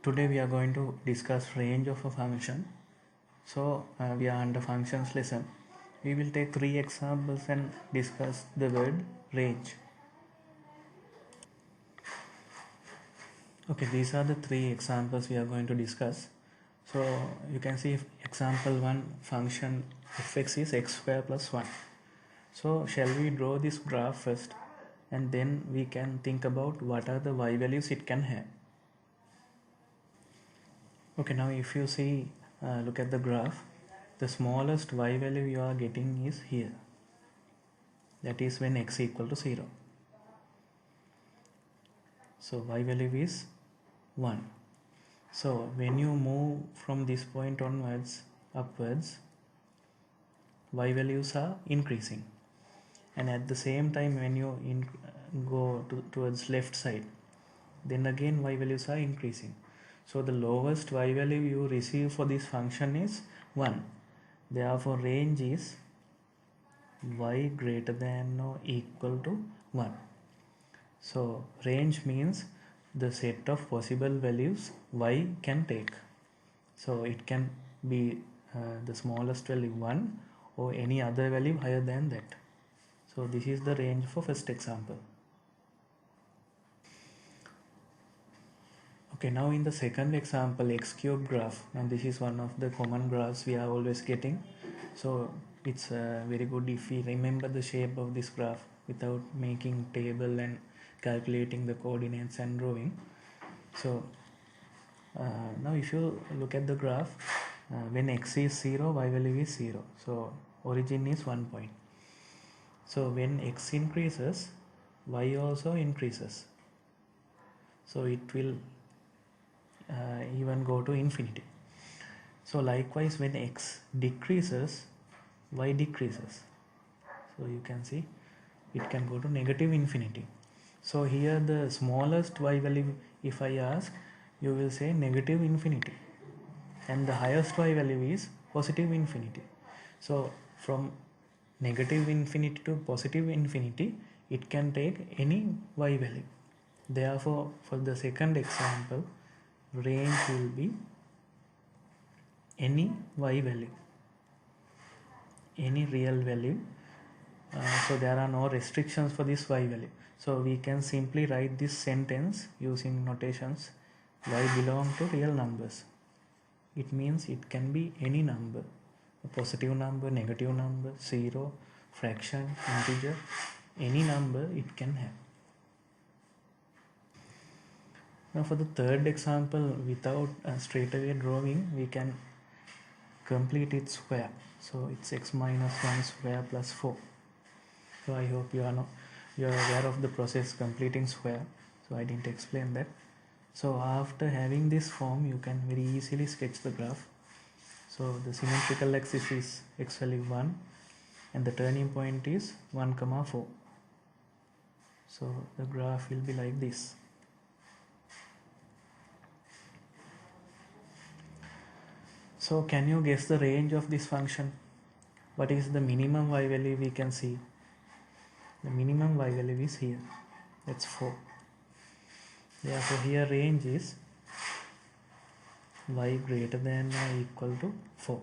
Today we are going to discuss range of a function. We are under functions lesson. We will take 3 examples and discuss the word range. Okay, these are the 3 examples we are going to discuss. So you can see example 1, function fx is x square plus 1. So shall we draw this graph first, and then we can think about what are the y values it can have. Okay, now if you see, look at the graph, the smallest y value you are getting is here. That is when x equal to 0. So y value is 1. So when you move from this point onwards upwards, y values are increasing, and at the same time when you go towards left side, then again y values are increasing. So the lowest y value you receive for this function is 1. Therefore range is y greater than or equal to 1. So range means the set of possible values y can take. So it can be the smallest value 1 or any other value higher than that. So this is the range for first example. Okay, now in the second example, x cube graph, and this is one of the common graphs we are always getting. So it's very good if we remember the shape of this graph without making table and calculating the coordinates and drawing. So now if you look at the graph, when x is 0, y value is 0. So origin is 1 point. So when x increases, y also increases. So it will even go to infinity. So likewise when x decreases, y decreases. So you can see it can go to negative infinity. So here the smallest y value, if I ask, you will say negative infinity, and the highest y value is positive infinity. So from negative infinity to positive infinity, it can take any y value. Therefore for the second example, range will be any y value, any real value. So there are no restrictions for this y value. So we can simply write this sentence using notations: y belong to real numbers. It means it can be any number, a positive number, negative number, 0, fraction, integer, any number it can have. Now for the third example, without straight away drawing, we can complete its square. So it's x minus 1 square plus 4. So I hope you are aware of the process completing square. So I didn't explain that. So after having this form, you can very easily sketch the graph. So the symmetrical axis is x value 1, and the turning point is 1, 4. So the graph will be like this. So can you guess the range of this function? What is the minimum y value we can see? The minimum y value is here. That's 4. Therefore here range is y greater than or equal to 4.